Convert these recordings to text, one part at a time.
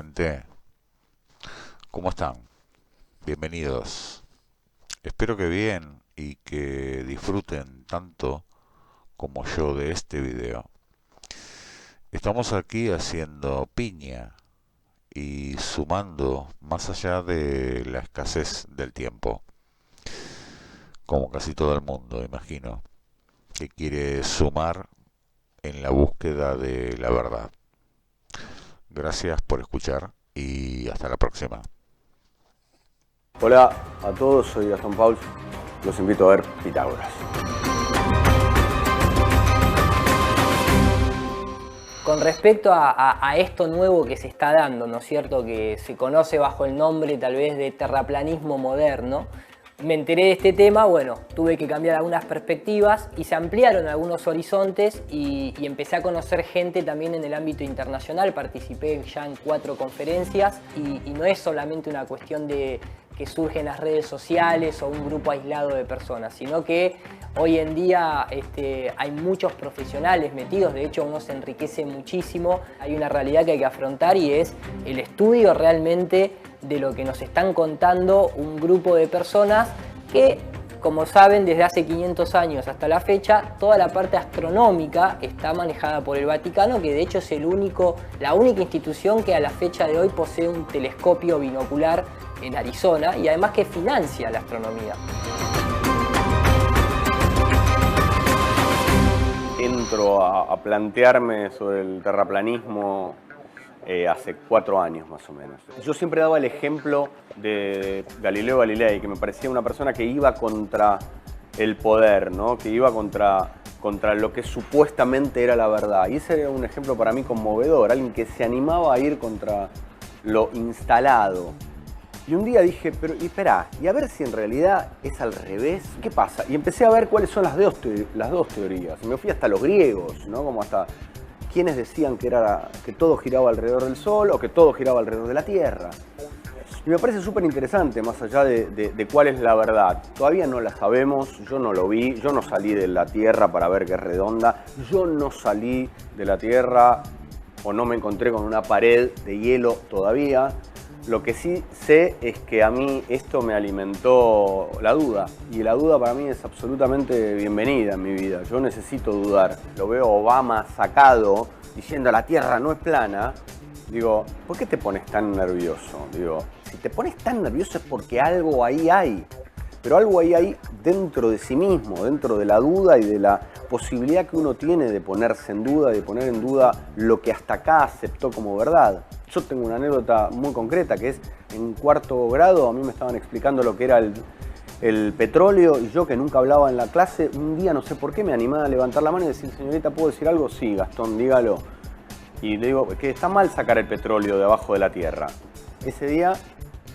gente? ¿Cómo están? Bienvenidos. Espero que bien y que disfruten tanto como yo de este video. Estamos aquí haciendo piña y sumando más allá de la escasez del tiempo, como casi todo el mundo, imagino, que quiere sumar en la búsqueda de la verdad. Gracias por escuchar y hasta la próxima. Hola a todos, soy Gastón Pauls. Los invito a ver Pitágoras. Con respecto a esto nuevo que se está dando, ¿no es cierto?, que se conoce bajo el nombre tal vez de terraplanismo moderno, me enteré de este tema, bueno, tuve que cambiar algunas perspectivas y se ampliaron algunos horizontes y empecé a conocer gente también en el ámbito internacional. Participé ya en 4 conferencias y no es solamente una cuestión de que surge en las redes sociales o un grupo aislado de personas, sino que hoy en día hay muchos profesionales metidos. De hecho uno se enriquece muchísimo. Hay una realidad que hay que afrontar y es el estudio realmente de lo que nos están contando un grupo de personas que, como saben, desde hace 500 años hasta la fecha, toda la parte astronómica está manejada por el Vaticano, que de hecho es la única institución que a la fecha de hoy posee un telescopio binocular en Arizona y además que financia la astronomía. Entro a plantearme sobre el terraplanismo hace 4 años más o menos. Yo siempre daba el ejemplo de Galileo Galilei, que me parecía una persona que iba contra el poder, ¿no? Que iba contra lo que supuestamente era la verdad. Y ese era un ejemplo para mí conmovedor, alguien que se animaba a ir contra lo instalado. Y un día dije, pero y espera, y a ver si en realidad es al revés, ¿qué pasa? Y empecé a ver cuáles son las dos teorías. Y me fui hasta los griegos, ¿no? Como hasta quienes decían que todo giraba alrededor del Sol o que todo giraba alrededor de la Tierra. Y me parece súper interesante, más allá de cuál es la verdad. Todavía no la sabemos, yo no lo vi, yo no salí de la Tierra para ver que es redonda, yo no salí de la Tierra o no me encontré con una pared de hielo todavía. Lo que sí sé es que a mí esto me alimentó la duda, y la duda para mí es absolutamente bienvenida en mi vida. Yo necesito dudar. Lo veo Obama sacado diciendo la Tierra no es plana. Digo, ¿por qué te pones tan nervioso? Digo, si te pones tan nervioso es porque algo ahí hay. Pero algo ahí hay dentro de sí mismo, dentro de la duda y de la posibilidad que uno tiene de ponerse en duda, de poner en duda lo que hasta acá aceptó como verdad. Yo tengo una anécdota muy concreta, que es en 4º grado a mí me estaban explicando lo que era el petróleo, y yo, que nunca hablaba en la clase, un día no sé por qué me animé a levantar la mano y decir, señorita, ¿puedo decir algo? Sí, Gastón, dígalo. Y le digo que está mal sacar el petróleo de abajo de la tierra. Ese día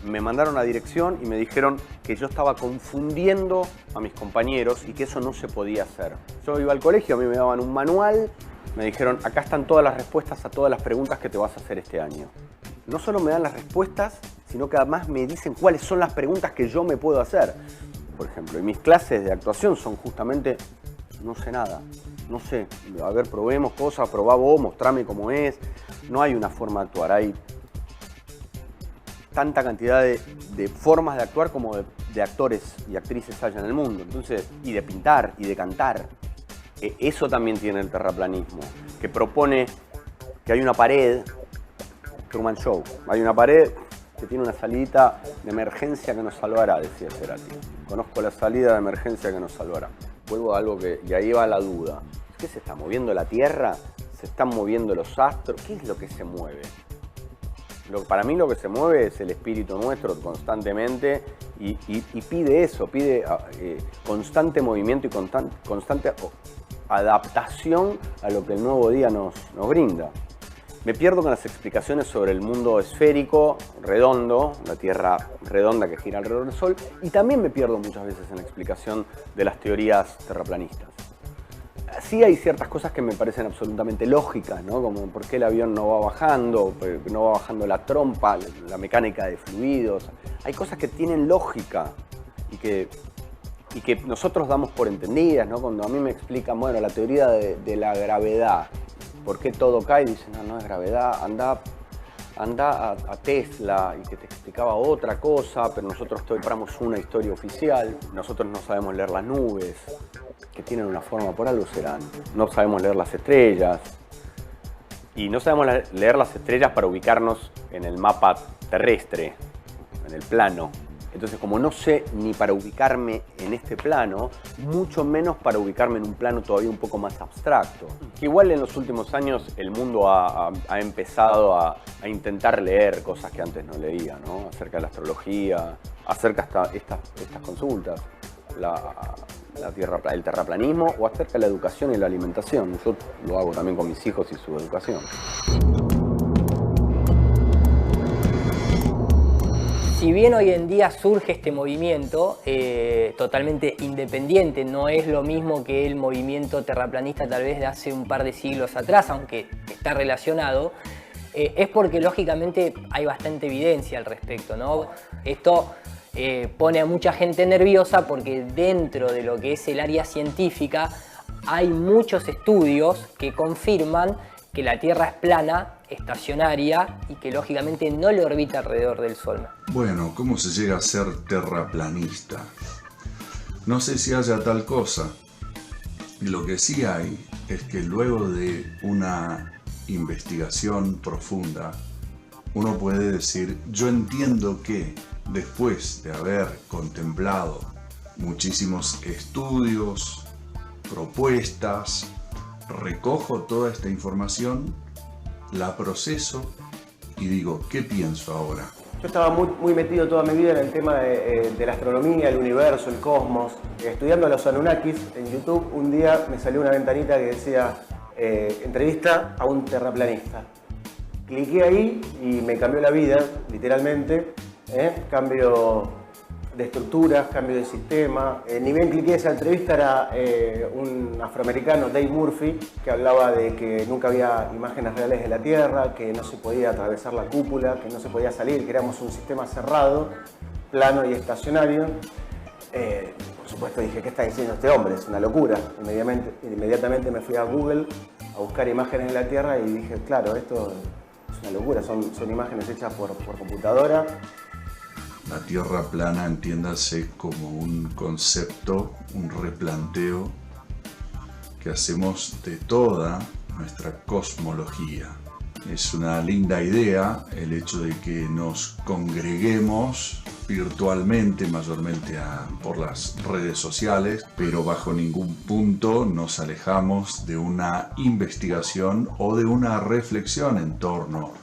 me mandaron a dirección y me dijeron que yo estaba confundiendo a mis compañeros y que eso no se podía hacer. Yo iba al colegio, a mí me daban un manual, me dijeron, acá están todas las respuestas a todas las preguntas que te vas a hacer este año. No solo me dan las respuestas, sino que además me dicen cuáles son las preguntas que yo me puedo hacer. Por ejemplo, y mis clases de actuación son justamente, no sé nada, no sé, a ver, probemos cosas, probá vos, mostrame cómo es. No hay una forma de actuar, hay tanta cantidad de formas de actuar como de actores y actrices hay en el mundo. Entonces, y de pintar y de cantar. Eso también tiene el terraplanismo, que propone que hay una pared, Truman Show, hay una pared que tiene una salidita de emergencia que nos salvará, decía Cerati. Conozco la salida de emergencia que nos salvará. Vuelvo a algo y ahí va la duda. ¿Qué se está moviendo la Tierra? ¿Se están moviendo los astros? ¿Qué es lo que se mueve? Para mí lo que se mueve es el espíritu nuestro constantemente y pide eso, pide constante movimiento y constante adaptación a lo que el nuevo día nos brinda. Me pierdo con las explicaciones sobre el mundo esférico, redondo, la Tierra redonda que gira alrededor del Sol, y también me pierdo muchas veces en la explicación de las teorías terraplanistas. Sí hay ciertas cosas que me parecen absolutamente lógicas, ¿no? Como por qué el avión no va bajando la trompa, la mecánica de fluidos. Hay cosas que tienen lógica y que nosotros damos por entendidas, ¿no? Cuando a mí me explican, bueno, la teoría de la gravedad, por qué todo cae, dicen, no, no es gravedad, anda anda a Tesla y que te explicaba otra cosa, pero nosotros compramos una historia oficial. Nosotros no sabemos leer las nubes, que tienen una forma, por algo serán. No sabemos leer las estrellas. Y no sabemos leer las estrellas para ubicarnos en el mapa terrestre, en el plano. Entonces, como no sé ni para ubicarme en este plano, mucho menos para ubicarme en un plano todavía un poco más abstracto. Igual en los últimos años el mundo ha empezado a intentar leer cosas que antes no leía, ¿no? Acerca de la astrología, acerca de estas consultas, el terraplanismo o acerca de la educación y la alimentación. Yo lo hago también con mis hijos y su educación. Si bien hoy en día surge este movimiento totalmente independiente, no es lo mismo que el movimiento terraplanista tal vez de hace un par de siglos atrás, aunque está relacionado, es porque lógicamente hay bastante evidencia al respecto, ¿no? Esto pone a mucha gente nerviosa porque dentro de lo que es el área científica hay muchos estudios que confirman que la Tierra es plana, estacionaria y que lógicamente no le orbita alrededor del Sol. Bueno, ¿cómo se llega a ser terraplanista? No sé si haya tal cosa. Lo que sí hay es que luego de una investigación profunda, uno puede decir, yo entiendo que después de haber contemplado muchísimos estudios, propuestas, recojo toda esta información, la proceso y digo, ¿qué pienso ahora? Yo estaba muy metido toda mi vida en el tema de la astronomía, el universo, el cosmos. Estudiando a los Anunnakis en YouTube, un día me salió una ventanita que decía entrevista a un terraplanista. Cliqué ahí y me cambió la vida, literalmente. Cambio de estructuras, cambio de sistema. Ni bien cliqué esa entrevista, era un afroamericano, Dave Murphy, que hablaba de que nunca había imágenes reales de la Tierra, que no se podía atravesar la cúpula, que no se podía salir, que éramos un sistema cerrado, plano y estacionario. Por supuesto dije, ¿qué está diciendo este hombre? Es una locura. Inmediatamente me fui a Google a buscar imágenes de la Tierra y dije, claro, esto es una locura, son imágenes hechas por computadora. La Tierra plana, entiéndase como un concepto, un replanteo que hacemos de toda nuestra cosmología. Es una linda idea el hecho de que nos congreguemos virtualmente, mayormente por las redes sociales, pero bajo ningún punto nos alejamos de una investigación o de una reflexión en torno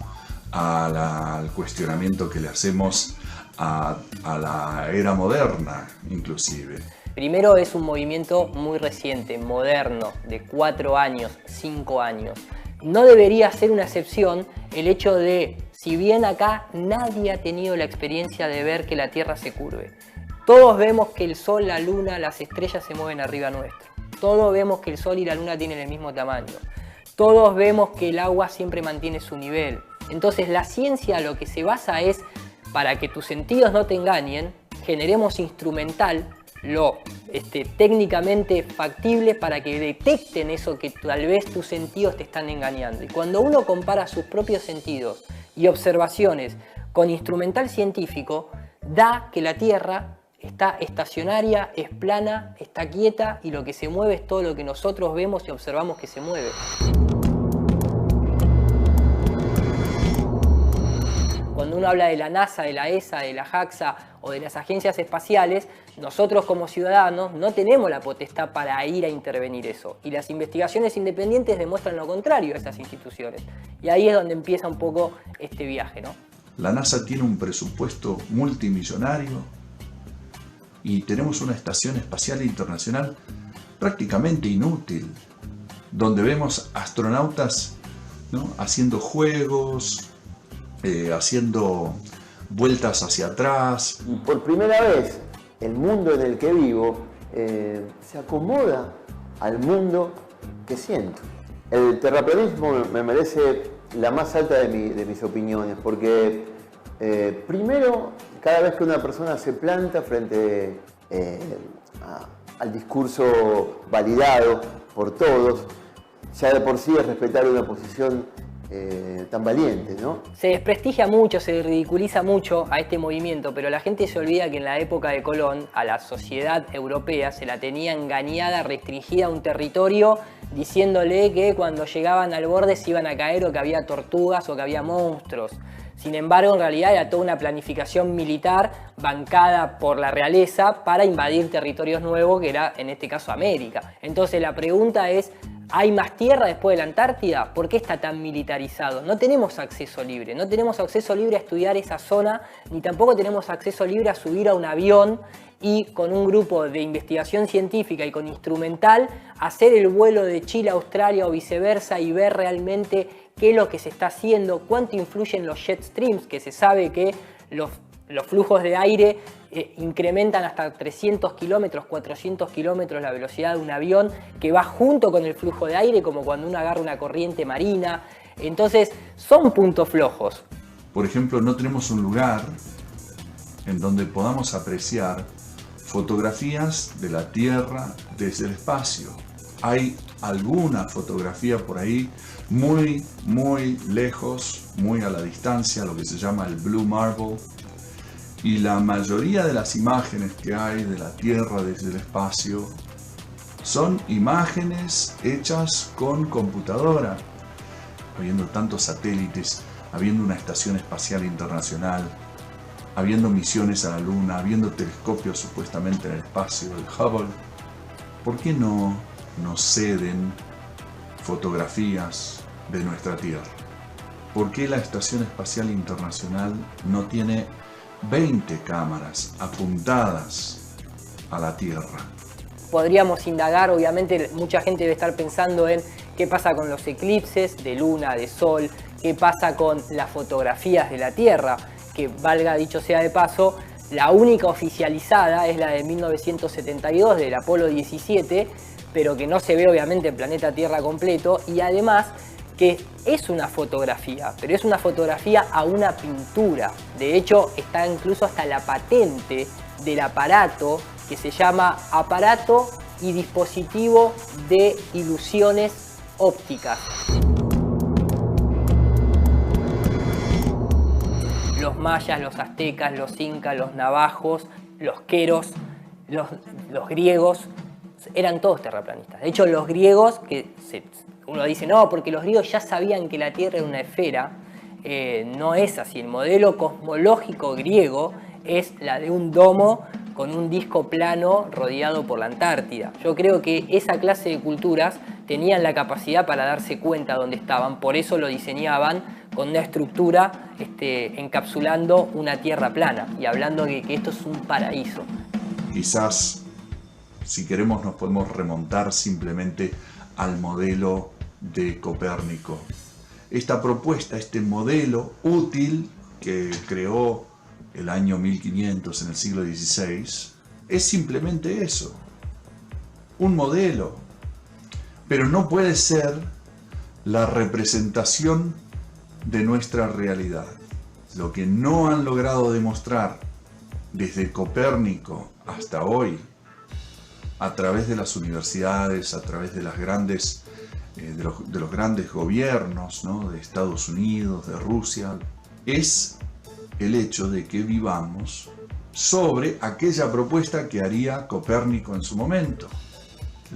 al cuestionamiento que le hacemos a la era moderna, inclusive. Primero, es un movimiento muy reciente, moderno, de 4 años, 5 años. No debería ser una excepción el hecho de, si bien acá nadie ha tenido la experiencia de ver que la Tierra se curve. Todos vemos que el Sol, la Luna, las estrellas se mueven arriba nuestro. Todos vemos que el Sol y la Luna tienen el mismo tamaño. Todos vemos que el agua siempre mantiene su nivel. Entonces la ciencia lo que se basa es, para que tus sentidos no te engañen, generemos instrumental lo técnicamente factible para que detecten eso que tal vez tus sentidos te están engañando. Y cuando uno compara sus propios sentidos y observaciones con instrumental científico, da que la Tierra está estacionaria, es plana, está quieta y lo que se mueve es todo lo que nosotros vemos y observamos que se mueve. Cuando uno habla de la NASA, de la ESA, de la JAXA o de las agencias espaciales, nosotros como ciudadanos no tenemos la potestad para ir a intervenir eso. Y las investigaciones independientes demuestran lo contrario a estas instituciones. Y ahí es donde empieza un poco este viaje, ¿no? La NASA tiene un presupuesto multimillonario y tenemos una estación espacial internacional prácticamente inútil, donde vemos astronautas, ¿no?, haciendo juegos, haciendo vueltas hacia atrás. Y por primera vez, el mundo en el que vivo se acomoda al mundo que siento. El terraplanismo me merece la más alta de mis opiniones, porque primero, cada vez que una persona se planta frente al discurso validado por todos, ya de por sí es respetar una posición tan valiente, ¿no? Se desprestigia mucho, se ridiculiza mucho a este movimiento, pero la gente se olvida que en la época de Colón a la sociedad europea se la tenía engañada, restringida a un territorio, diciéndole que cuando llegaban al borde se iban a caer o que había tortugas o que había monstruos. Sin embargo, en realidad era toda una planificación militar bancada por la realeza para invadir territorios nuevos, que era en este caso América. Entonces la pregunta es, ¿hay más tierra después de la Antártida? ¿Por qué está tan militarizado? No tenemos acceso libre, no tenemos acceso libre a estudiar esa zona, ni tampoco tenemos acceso libre a subir a un avión y con un grupo de investigación científica y con instrumental hacer el vuelo de Chile a Australia o viceversa y ver realmente qué es lo que se está haciendo, cuánto influyen los jet streams, que se sabe que los flujos de aire incrementan hasta 300 kilómetros, 400 kilómetros la velocidad de un avión que va junto con el flujo de aire, como cuando uno agarra una corriente marina. Entonces, son puntos flojos. Por ejemplo, no tenemos un lugar en donde podamos apreciar fotografías de la Tierra desde el espacio. Hay alguna fotografía por ahí muy lejos, muy a la distancia, lo que se llama el Blue Marble. Y la mayoría de las imágenes que hay de la Tierra desde el espacio son imágenes hechas con computadora. Habiendo tantos satélites, habiendo una estación espacial internacional, habiendo misiones a la Luna, habiendo telescopios supuestamente en el espacio, el Hubble, ¿por qué no nos ceden fotografías de nuestra Tierra? ¿Por qué la Estación Espacial Internacional no tiene 20 cámaras apuntadas a la Tierra? Podríamos indagar, obviamente mucha gente debe estar pensando en qué pasa con los eclipses de luna, de sol, qué pasa con las fotografías de la Tierra, que valga dicho sea de paso, la única oficializada es la de 1972 del Apolo 17, pero que no se ve obviamente el planeta Tierra completo, y además que es una fotografía, pero es una fotografía a una pintura. De hecho, está incluso hasta la patente del aparato que se llama Aparato y Dispositivo de Ilusiones Ópticas. Los mayas, los aztecas, los incas, los navajos, los queros, los griegos, eran todos terraplanistas. De hecho, los griegos, uno dice, no, porque los griegos ya sabían que la Tierra era una esfera, no es así. El modelo cosmológico griego es la de un domo con un disco plano rodeado por la Antártida. Yo creo que esa clase de culturas tenían la capacidad para darse cuenta dónde estaban, por eso lo diseñaban con una estructura encapsulando una Tierra plana y hablando de que esto es un paraíso. Quizás, si queremos, nos podemos remontar simplemente al modelo de Copérnico. Esta propuesta, este modelo útil que creó el año 1500 en el siglo XVI, es simplemente eso, un modelo, pero no puede ser la representación de nuestra realidad. Lo que no han logrado demostrar desde Copérnico hasta hoy, a través de las universidades, a través de las grandes, de los grandes gobiernos, ¿no?, de Estados Unidos, de Rusia, es el hecho de que vivamos sobre aquella propuesta que haría Copérnico en su momento.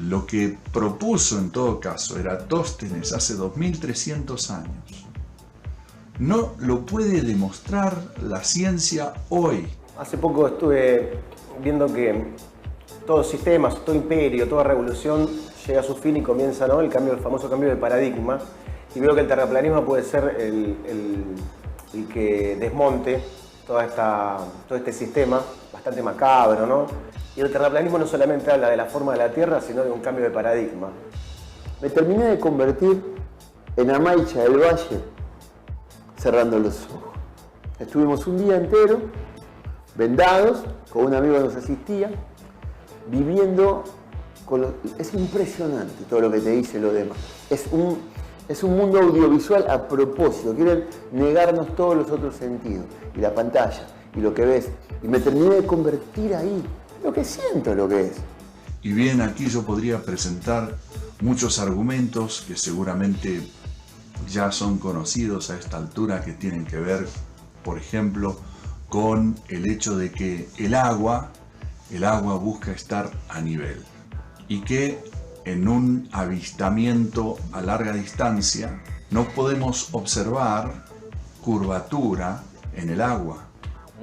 Lo que propuso en todo caso Eratóstenes hace 2300 años. No lo puede demostrar la ciencia hoy. Hace poco estuve viendo que todo sistema, todo imperio, toda revolución llega a su fin y comienza, ¿no?, el famoso cambio de paradigma. Y veo que el terraplanismo puede ser el que desmonte todo este sistema bastante macabro, ¿no? Y el terraplanismo no solamente habla de la forma de la Tierra, sino de un cambio de paradigma. Me terminé de convertir en Amaicha del Valle cerrando los ojos. Estuvimos un día entero vendados, con un amigo que nos asistía, viviendo es impresionante todo lo que te dice lo demás. Es un mundo audiovisual a propósito, quieren negarnos todos los otros sentidos, y la pantalla, y lo que ves, y me terminé de convertir ahí, lo que siento lo que es. Y bien, aquí yo podría presentar muchos argumentos que seguramente ya son conocidos a esta altura, que tienen que ver, por ejemplo, con el hecho de que el agua busca estar a nivel y que en un avistamiento a larga distancia no podemos observar curvatura en el agua.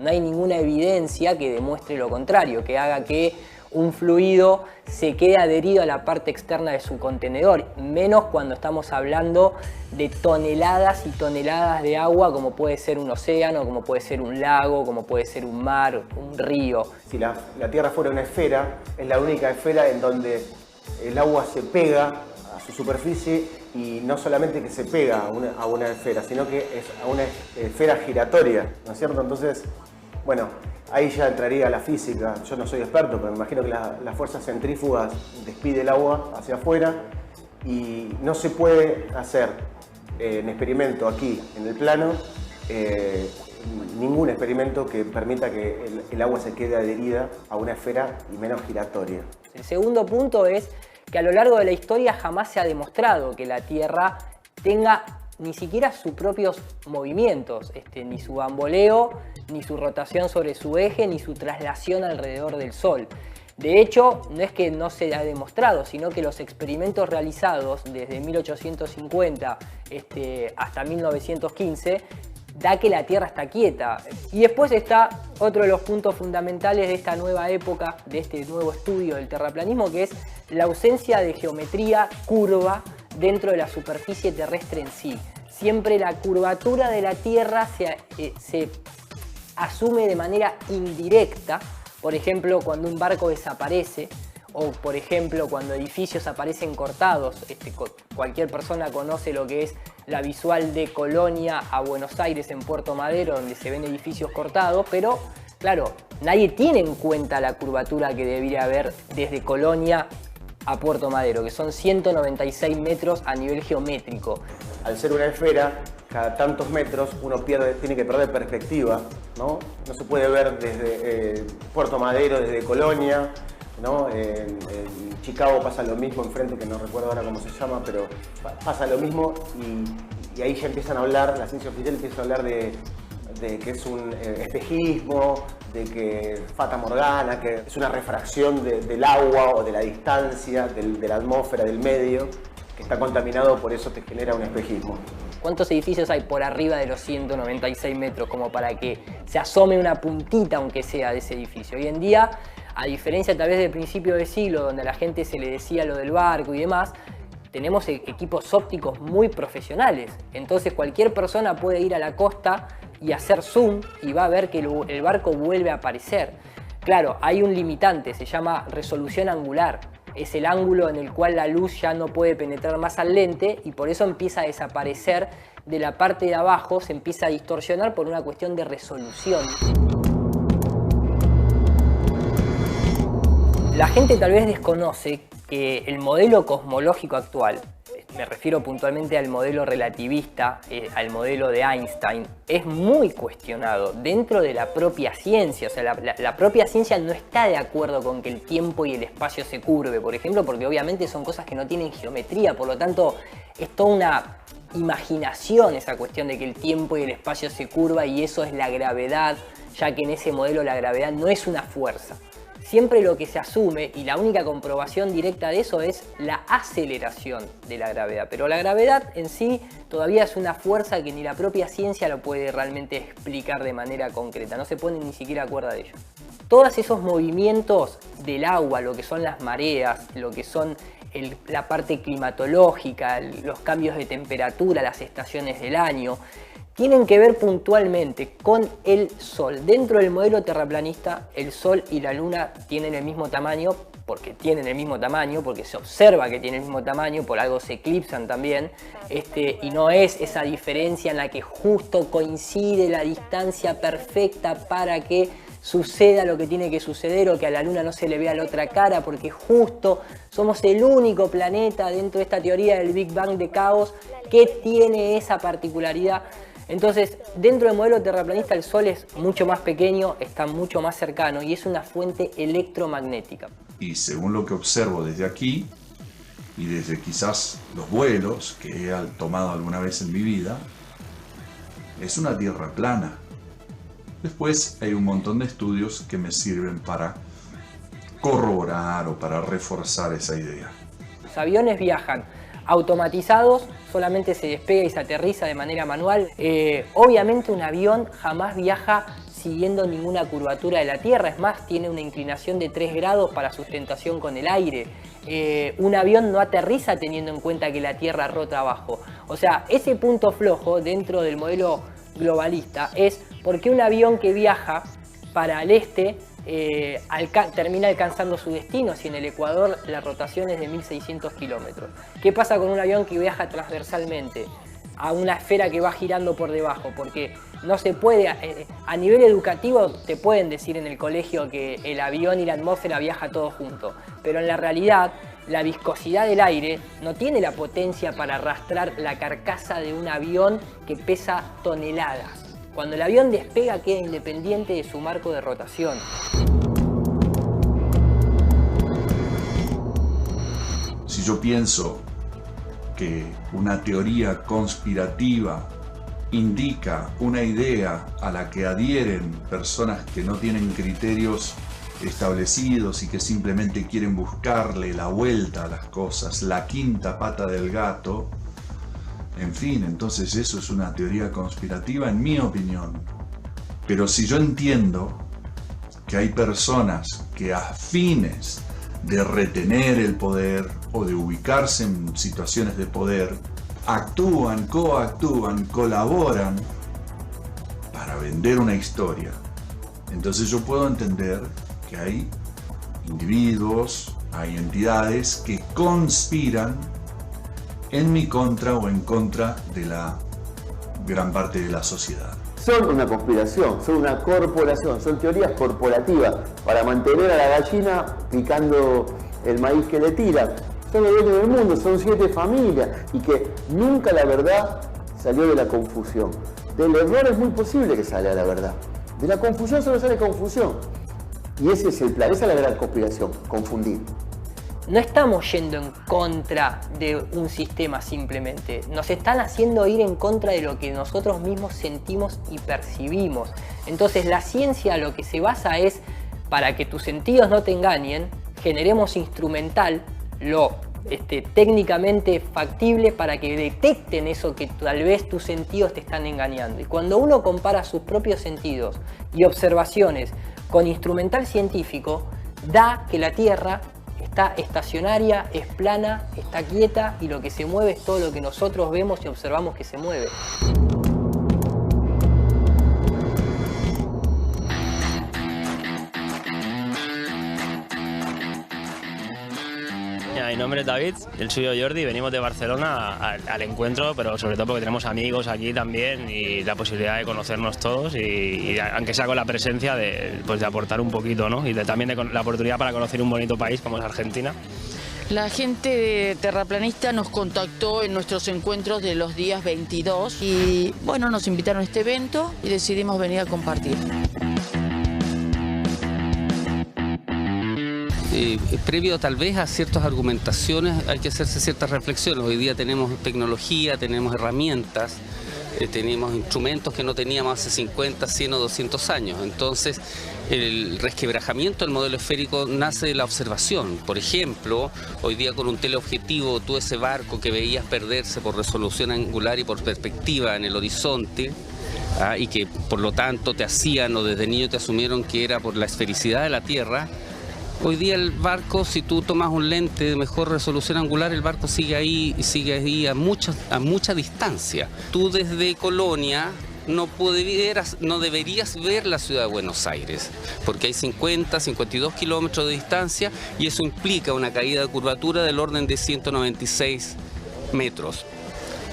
No hay ninguna evidencia que demuestre lo contrario, que haga que un fluido se quede adherido a la parte externa de su contenedor, menos cuando estamos hablando de toneladas y toneladas de agua, como puede ser un océano, como puede ser un lago, como puede ser un mar, un río. Si la Tierra fuera una esfera, es la única esfera en donde el agua se pega a su superficie, y no solamente que se pega a una esfera, sino que es a una esfera giratoria, ¿no es cierto? Entonces, bueno, ahí ya entraría la física. Yo no soy experto, pero me imagino que las fuerzas centrífugas despide el agua hacia afuera, y no se puede hacer en experimento aquí en el plano ningún experimento que permita que el agua se quede adherida a una esfera, y menos giratoria. El segundo punto es que a lo largo de la historia jamás se ha demostrado que la Tierra tenga ni siquiera sus propios movimientos, ni su bamboleo, ni su rotación sobre su eje, ni su traslación alrededor del Sol. De hecho, no es que no se ha demostrado, sino que los experimentos realizados desde 1850 hasta 1915 da que la Tierra está quieta. Y después está otro de los puntos fundamentales de esta nueva época, de este nuevo estudio del terraplanismo, que es la ausencia de geometría curva dentro de la superficie terrestre en sí. Siempre la curvatura de la Tierra se asume de manera indirecta, por ejemplo, cuando un barco desaparece, o por ejemplo cuando edificios aparecen cortados. Cualquier persona conoce lo que es la visual de Colonia a Buenos Aires en Puerto Madero, donde se ven edificios cortados, pero claro, nadie tiene en cuenta la curvatura que debería haber desde Colonia a Puerto Madero, que son 196 metros a nivel geométrico. Al ser una esfera, cada tantos metros uno tiene que perder perspectiva, ¿no? No se puede ver desde Puerto Madero, desde Colonia, ¿no? En Chicago pasa lo mismo, enfrente, que no recuerdo ahora cómo se llama, pero pasa lo mismo, y ahí ya empiezan a hablar, la ciencia oficial empieza a hablar de que es un espejismo, de que Fata Morgana, que es una refracción del agua o de la distancia, de la atmósfera, del medio, que está contaminado, por eso te genera un espejismo. ¿Cuántos edificios hay por arriba de los 196 metros como para que se asome una puntita, aunque sea, de ese edificio? Hoy en día, a diferencia tal vez del principio del siglo, donde a la gente se le decía lo del barco y demás, tenemos equipos ópticos muy profesionales. Entonces cualquier persona puede ir a la costa y hacer zoom y va a ver que el barco vuelve a aparecer. Claro, hay un limitante, se llama resolución angular. Es el ángulo en el cual la luz ya no puede penetrar más al lente, y por eso empieza a desaparecer de la parte de abajo, se empieza a distorsionar por una cuestión de resolución. La gente tal vez desconoce que el modelo cosmológico actual, me refiero puntualmente al modelo relativista, al modelo de Einstein, es muy cuestionado dentro de la propia ciencia. O sea, la propia ciencia no está de acuerdo con que el tiempo y el espacio se curve, por ejemplo, porque obviamente son cosas que no tienen geometría, por lo tanto es toda una imaginación esa cuestión de que el tiempo y el espacio se curva, y eso es la gravedad, ya que en ese modelo la gravedad no es una fuerza. Siempre lo que se asume, y la única comprobación directa de eso, es la aceleración de la gravedad. Pero la gravedad en sí todavía es una fuerza que ni la propia ciencia lo puede realmente explicar de manera concreta. No se pone ni siquiera a cuerda de ello. Todos esos movimientos del agua, lo que son las mareas, lo que son la parte climatológica, los cambios de temperatura, las estaciones del año, tienen que ver puntualmente con el Sol. Dentro del modelo terraplanista, el Sol y la Luna tienen el mismo tamaño, porque se observa que tienen el mismo tamaño, por algo se eclipsan también, y no es esa diferencia en la que justo coincide la distancia perfecta para que suceda lo que tiene que suceder, o que a la Luna no se le vea la otra cara, porque justo somos el único planeta dentro de esta teoría del Big Bang de caos que tiene esa particularidad. Entonces, dentro del modelo terraplanista, el Sol es mucho más pequeño, está mucho más cercano, y es una fuente electromagnética. Y según lo que observo desde aquí, y desde quizás los vuelos que he tomado alguna vez en mi vida, es una tierra plana. Después hay un montón de estudios que me sirven para corroborar o para reforzar esa idea. Los aviones viajan automatizados, solamente se despega y se aterriza de manera manual. Obviamente un avión jamás viaja siguiendo ninguna curvatura de la Tierra, es más, tiene una inclinación de 3 grados para sustentación con el aire. Un avión no aterriza teniendo en cuenta que la Tierra rota abajo. O sea, ese punto flojo dentro del modelo globalista es porque un avión que viaja para el este termina alcanzando su destino si en el Ecuador la rotación es de 1600 kilómetros. ¿Qué pasa con un avión que viaja transversalmente a una esfera que va girando por debajo? Porque no se puede, a nivel educativo te pueden decir en el colegio que el avión y la atmósfera viajan todos juntos, pero en la realidad la viscosidad del aire no tiene la potencia para arrastrar la carcasa de un avión que pesa toneladas. Cuando el avión despega queda independiente de su marco de rotación. Si yo pienso que una teoría conspirativa indica una idea a la que adhieren personas que no tienen criterios establecidos y que simplemente quieren buscarle la vuelta a las cosas, la quinta pata del gato, en fin, entonces eso es una teoría conspirativa en mi opinión. Pero si yo entiendo que hay personas que a fines de retener el poder o de ubicarse en situaciones de poder, actúan, coactúan, colaboran para vender una historia, entonces yo puedo entender que hay individuos, hay entidades que conspiran en mi contra o en contra de la gran parte de la sociedad. Son una conspiración, son una corporación, son teorías corporativas para mantener a la gallina picando el maíz que le tiran. Son los dueños del mundo, son 7 familias y que nunca la verdad salió de la confusión. Del error es muy posible que salga la verdad. De la confusión solo sale confusión. Y ese es el plan, esa es la gran conspiración, confundir. No estamos yendo en contra de un sistema simplemente, nos están haciendo ir en contra de lo que nosotros mismos sentimos y percibimos. Entonces la ciencia lo que se basa es, para que tus sentidos no te engañen, generemos instrumental lo técnicamente factible para que detecten eso que tal vez tus sentidos te están engañando. Y cuando uno compara sus propios sentidos y observaciones con instrumental científico, da que la Tierra está estacionaria, es plana, está quieta y lo que se mueve es todo lo que nosotros vemos y observamos que se mueve. Mi nombre es David, el suyo Jordi, venimos de Barcelona al encuentro, pero sobre todo porque tenemos amigos aquí también y la posibilidad de conocernos todos y aunque sea con la presencia de aportar un poquito, ¿no? Y también de la oportunidad para conocer un bonito país como es Argentina. La gente de Terraplanista nos contactó en nuestros encuentros de los días 22 y bueno, nos invitaron a este evento y decidimos venir a compartir. Previo tal vez a ciertas argumentaciones hay que hacerse ciertas reflexiones. Hoy día tenemos tecnología, tenemos herramientas, tenemos instrumentos que no teníamos hace 50, 100 o 200 años. Entonces el resquebrajamiento del modelo esférico nace de la observación. Por ejemplo, hoy día con un teleobjetivo tú ese barco que veías perderse por resolución angular y por perspectiva en el horizonte, y que por lo tanto te hacían o desde niño te asumieron que era por la esfericidad de la Tierra. Hoy día el barco, si tú tomas un lente de mejor resolución angular, el barco sigue ahí a mucha distancia. Tú desde Colonia no deberías ver la ciudad de Buenos Aires, porque hay 50, 52 kilómetros de distancia y eso implica una caída de curvatura del orden de 196 metros.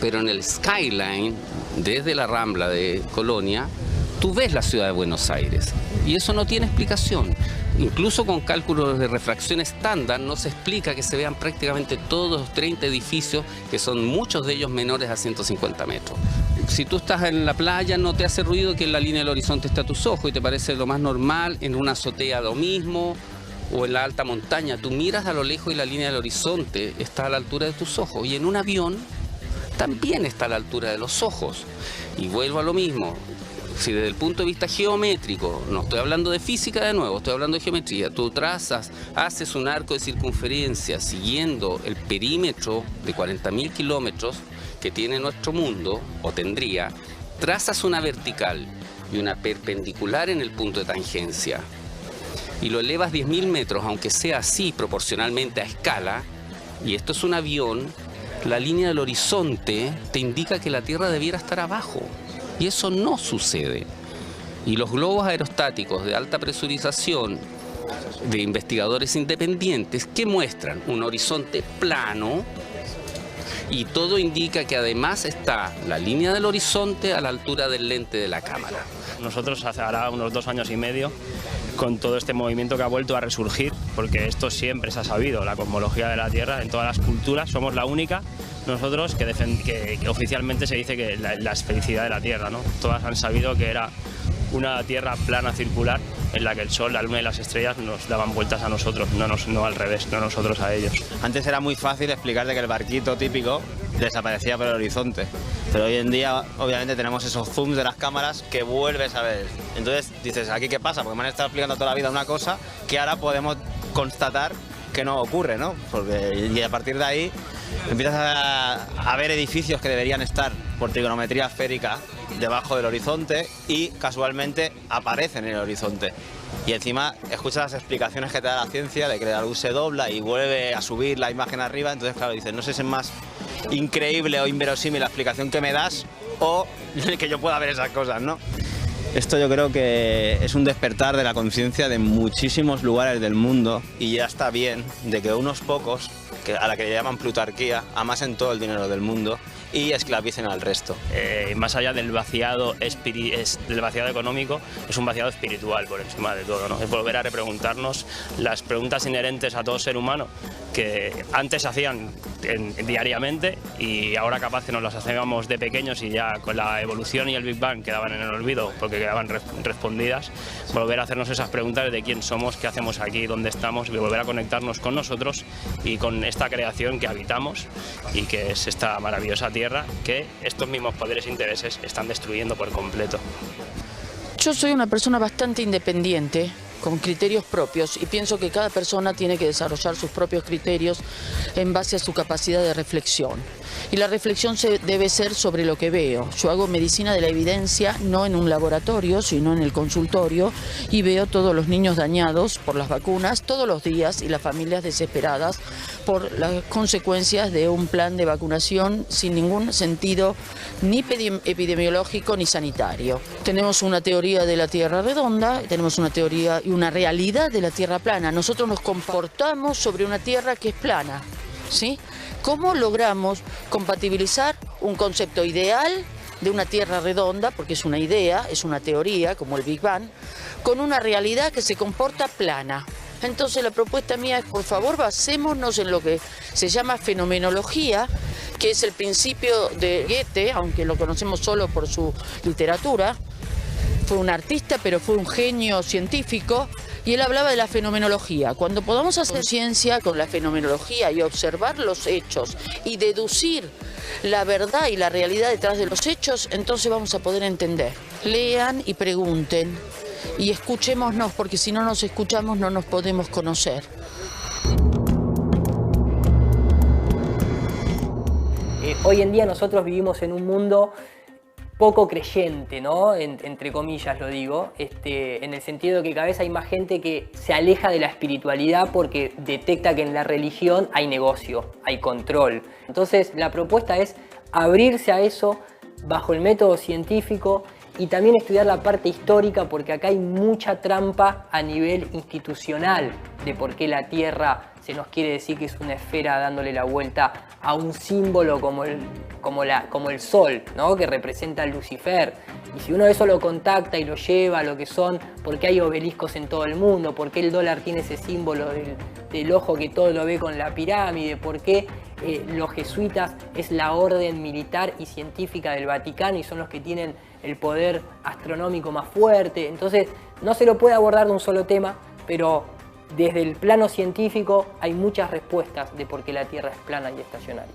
Pero en el skyline, desde la Rambla de Colonia, tú ves la ciudad de Buenos Aires y eso no tiene explicación. Incluso con cálculos de refracción estándar no se explica que se vean prácticamente todos los 30 edificios, que son muchos de ellos menores a 150 metros. Si tú estás en la playa no te hace ruido que en la línea del horizonte está a tus ojos y te parece lo más normal, en una azotea lo mismo, o en la alta montaña, tú miras a lo lejos y la línea del horizonte está a la altura de tus ojos, y en un avión también está a la altura de los ojos. Y vuelvo a lo mismo, si desde el punto de vista geométrico, no estoy hablando de física de nuevo, estoy hablando de geometría, tú haces un arco de circunferencia siguiendo el perímetro de 40.000 kilómetros que tiene nuestro mundo, o tendría, trazas una vertical y una perpendicular en el punto de tangencia, y lo elevas 10.000 metros, aunque sea así proporcionalmente a escala, y esto es un avión, la línea del horizonte te indica que la Tierra debiera estar abajo, y eso no sucede. Y los globos aerostáticos de alta presurización de investigadores independientes, que muestran un horizonte plano, y todo indica que además está la línea del horizonte a la altura del lente de la cámara. Nosotros hace ahora unos 2 años y medio, con todo este movimiento que ha vuelto a resurgir, porque esto siempre se ha sabido, la cosmología de la Tierra en todas las culturas, somos la única, nosotros, que oficialmente se dice que la esfericidad de la Tierra, ¿no? Todas han sabido que era una Tierra plana, circular, en la que el Sol, la Luna y las estrellas nos daban vueltas a nosotros, no al revés, no nosotros a ellos. Antes era muy fácil explicarte que el barquito típico desaparecía por el horizonte, pero hoy en día obviamente tenemos esos zooms de las cámaras que vuelves a ver. Entonces dices, ¿aquí qué pasa? Porque me han estado explicando toda la vida una cosa que ahora podemos constatar que no ocurre, ¿no? Y a partir de ahí empiezas a ver edificios que deberían estar por trigonometría esférica debajo del horizonte y casualmente aparecen en el horizonte. Y encima escuchas las explicaciones que te da la ciencia de que la luz se dobla y vuelve a subir la imagen arriba. Entonces, claro, dices, no sé si es más increíble o inverosímil la explicación que me das o que yo pueda ver esas cosas, ¿no? Esto yo creo que es un despertar de la conciencia de muchísimos lugares del mundo, y ya está bien de que unos pocos, a la que le llaman plutarquía, amasen todo el dinero del mundo y esclavicen al resto. Más allá del vaciado económico, es un vaciado espiritual por encima de todo, ¿no? Es volver a repreguntarnos las preguntas inherentes a todo ser humano que antes hacían diariamente, y ahora capaz que nos las hacíamos de pequeños y ya con la evolución y el Big Bang quedaban en el olvido porque quedaban respondidas. Volver a hacernos esas preguntas de quién somos, qué hacemos aquí, dónde estamos, y volver a conectarnos con nosotros y con esta creación que habitamos y que es esta maravillosa Tierra que estos mismos poderes e intereses están destruyendo por completo. Yo soy una persona bastante independiente, con criterios propios, y pienso que cada persona tiene que desarrollar sus propios criterios en base a su capacidad de reflexión. Y la reflexión debe ser sobre lo que veo. Yo hago medicina de la evidencia, no en un laboratorio, sino en el consultorio, y veo todos los niños dañados por las vacunas todos los días y las familias desesperadas por las consecuencias de un plan de vacunación sin ningún sentido ni epidemiológico ni sanitario. Tenemos una teoría de la Tierra redonda, tenemos una teoría y una realidad de la Tierra plana. Nosotros nos comportamos sobre una Tierra que es plana, ¿sí? ¿Cómo logramos compatibilizar un concepto ideal de una Tierra redonda, porque es una idea, es una teoría, como el Big Bang, con una realidad que se comporta plana? Entonces la propuesta mía es, por favor, basémonos en lo que se llama fenomenología, que es el principio de Goethe, aunque lo conocemos solo por su literatura. Fue un artista, pero fue un genio científico, y él hablaba de la fenomenología. Cuando podamos hacer ciencia con la fenomenología y observar los hechos y deducir la verdad y la realidad detrás de los hechos, entonces vamos a poder entender. Lean y pregunten y escuchémonos, porque si no nos escuchamos no nos podemos conocer. Hoy en día nosotros vivimos en un mundo poco creyente, ¿no? Entre comillas lo digo, en el sentido de que cada vez hay más gente que se aleja de la espiritualidad porque detecta que en la religión hay negocio, hay control. Entonces la propuesta es abrirse a eso bajo el método científico y también estudiar la parte histórica, porque acá hay mucha trampa a nivel institucional de por qué la Tierra se nos quiere decir que es una esfera dándole la vuelta a un símbolo como el Sol, ¿no? Que representa a Lucifer. Y si uno eso lo contacta y lo lleva a lo que son, ¿por qué hay obeliscos en todo el mundo? ¿Por qué el dólar tiene ese símbolo del ojo que todo lo ve con la pirámide? ¿Por qué los jesuitas es la orden militar y científica del Vaticano y son los que tienen el poder astronómico más fuerte? Entonces no se lo puede abordar de un solo tema, pero desde el plano científico hay muchas respuestas de por qué la Tierra es plana y estacionaria.